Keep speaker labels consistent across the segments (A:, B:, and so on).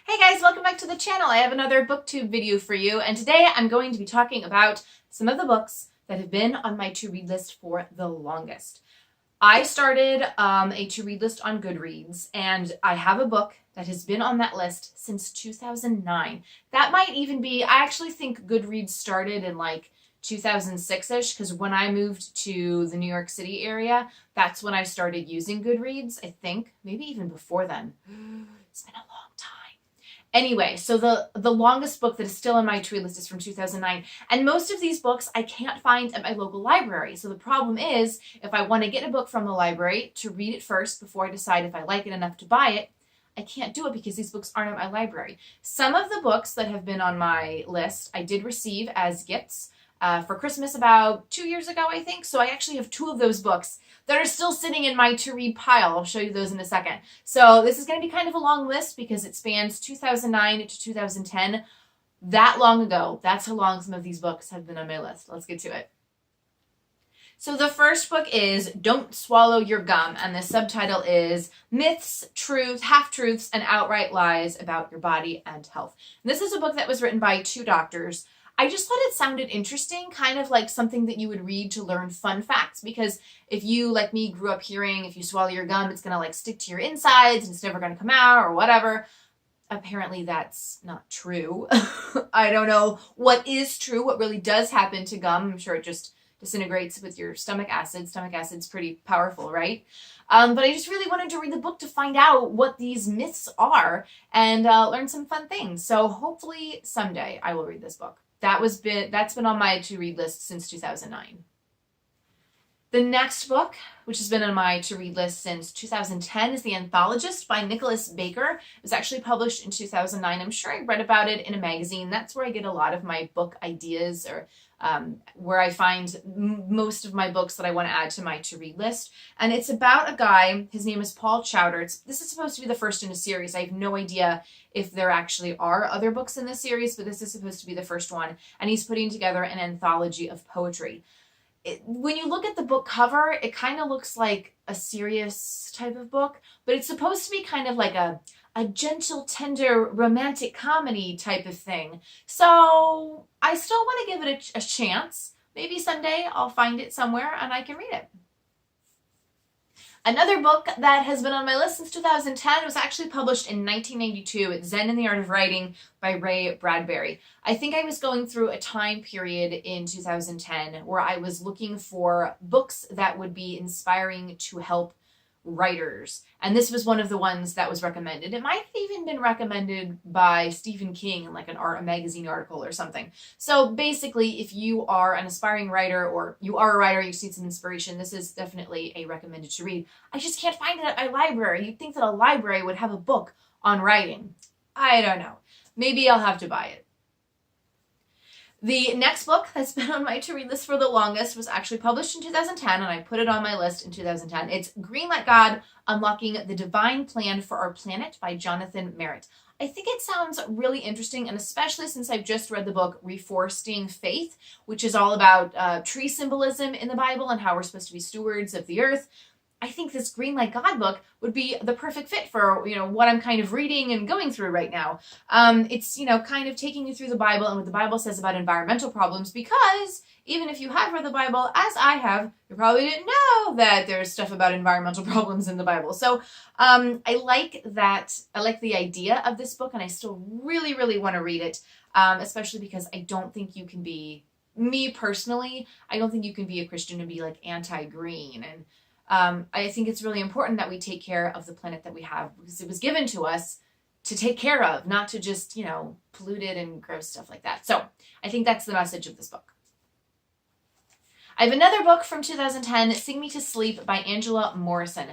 A: Hey guys, welcome back to the channel. I have another booktube video for you, and today I'm going to be talking about some of the books that have been on my to-read list for the longest. I started a to-read list on Goodreads, and I have a book that has been on that list since 2009. That might even be, I actually think Goodreads started in like 2006-ish, because when I moved to the New York City area, that's when I started using Goodreads, I think. Maybe even before then. It's been a long time. Anyway, so the longest book that is still on my to-read list is from 2009. And most of these books I can't find at my local library. So the problem is, if I want to get a book from the library to read it first before I decide if I like it enough to buy it, I can't do it because these books aren't at my library. Some of the books that have been on my list I did receive as gifts for Christmas about 2 years ago, I think. So I actually have two of those books that are still sitting in my to-read pile. I'll show you those in a second. So this is going to be kind of a long list because it spans 2009 to 2010. That long ago. That's how long some of these books have been on my list. Let's get to it. So the first book is Don't Swallow Your Gum, and the subtitle is Myths, Truths, Half-Truths, and Outright Lies About Your Body and Health. And this is a book that was written by two doctors. I just thought it sounded interesting, kind of like something that you would read to learn fun facts, because if you, like me, grew up hearing if you swallow your gum, it's going to like stick to your insides and it's never going to come out or whatever. Apparently that's not true. I don't know what is true, what really does happen to gum. I'm sure it just disintegrates with your stomach acid. Stomach acid's pretty powerful, right? But I just really wanted to read the book to find out what these myths are and learn some fun things. So hopefully someday I will read this book. That's been on my to-read list since 2009. The next book, which has been on my to-read list since 2010, is The Anthologist by Nicholas Baker. It was actually published in 2009. I'm sure I read about it in a magazine. That's where I get a lot of my book ideas, or where I find most of my books that I want to add to my to-read list. And it's about a guy, his name is Paul Chowder. This is supposed to be the first in a series. I have no idea if there actually are other books in this series, but this is supposed to be the first one. And he's putting together an anthology of poetry. When you look at the book cover, it kind of looks like a serious type of book, but it's supposed to be kind of like a gentle, tender, romantic comedy type of thing. So I still want to give it a chance. Maybe someday I'll find it somewhere and I can read it. Another book that has been on my list since 2010 was actually published in 1992. It's Zen and the Art of Writing by Ray Bradbury. I think I was going through a time period in 2010 where I was looking for books that would be inspiring to help writers. And this was one of the ones that was recommended. It might have even been recommended by Stephen King in like a magazine article or something. So basically, if you are an aspiring writer or you are a writer, you need some inspiration, this is definitely a recommended to read. I just can't find it at my library. You'd think that a library would have a book on writing. I don't know. Maybe I'll have to buy it. The next book that's been on my to-read list for the longest was actually published in 2010, and I put it on my list in 2010. It's Green Like God, Unlocking the Divine Plan for Our Planet by Jonathan Merritt. I think it sounds really interesting, and especially since I've just read the book Reforesting Faith, which is all about tree symbolism in the Bible and how we're supposed to be stewards of the earth. I think this Green Like God book would be the perfect fit for, what I'm kind of reading and going through right now. It's, kind of taking you through the Bible and what the Bible says about environmental problems, because even if you have read the Bible, as I have, you probably didn't know that there's stuff about environmental problems in the Bible. So I like that. I like the idea of this book, and I still really, really want to read it, especially because I don't think you can be, me personally, I don't think you can be a Christian and be like anti-green. And I think it's really important that we take care of the planet that we have, because it was given to us to take care of, not to just, pollute it and gross stuff like that. So I think that's the message of this book. I have another book from 2010, Sing Me to Sleep by Angela Morrison.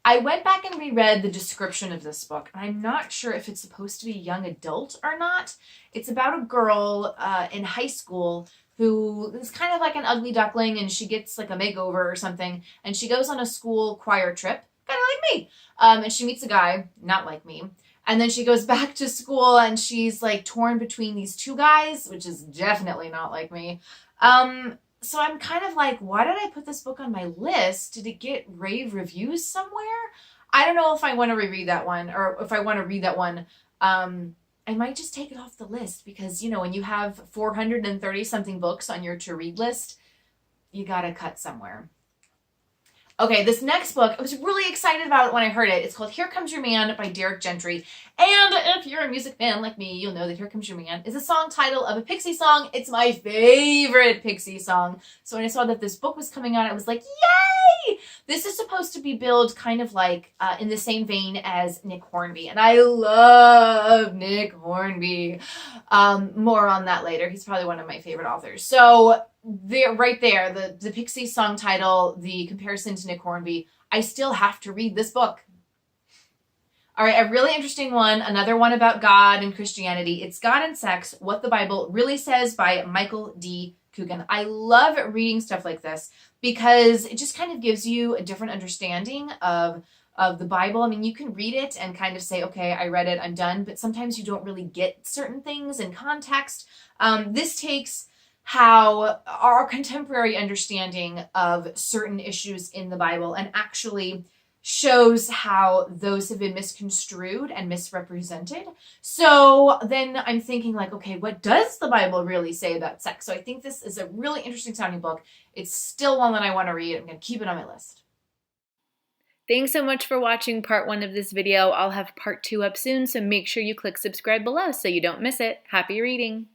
A: I went back and reread the description of this book, and I'm not sure if it's supposed to be young adult or not. It's about a girl in high school who is kind of like an ugly duckling, and she gets like a makeover or something, and she goes on a school choir trip, kind of like me, and she meets a guy, not like me, and then she goes back to school, and she's like torn between these two guys, which is definitely not like me. So I'm kind of like, why did I put this book on my list? Did it get rave reviews somewhere? I don't know if I want to reread that one, or if I want to read that one I might just take it off the list because, you know, when you have 430 something books on your to read list, you gotta cut somewhere. Okay, this next book, I was really excited about it when I heard it. It's called Here Comes Your Man by Derek Gentry. And if you're a music fan like me, you'll know that Here Comes Your Man is a song title of a Pixie song. It's my favorite Pixie song. So when I saw that this book was coming out, I was like, yay! This is supposed to be billed kind of like in the same vein as Nick Hornby. And I love Nick Hornby. More on that later. He's probably one of my favorite authors. So there, right there, the Pixie song title, the comparison to Nick Hornby, I still have to read this book. All right, a really interesting one, another one about God and Christianity. It's God and Sex, What the Bible Really Says by Michael D. Coogan. I love reading stuff like this because it just kind of gives you a different understanding of the Bible. I mean, you can read it and kind of say, okay, I read it, I'm done, but sometimes you don't really get certain things in context. This takes how our contemporary understanding of certain issues in the Bible and actually shows how those have been misconstrued and misrepresented. So then I'm thinking like, okay, what does the Bible really say about sex? So I think this is a really interesting sounding book. It's still one that I want to read. I'm going to keep it on my list.
B: Thanks so much for watching part 1 of this video. I'll have part 2 up soon, so make sure you click subscribe below so you don't miss it. Happy reading!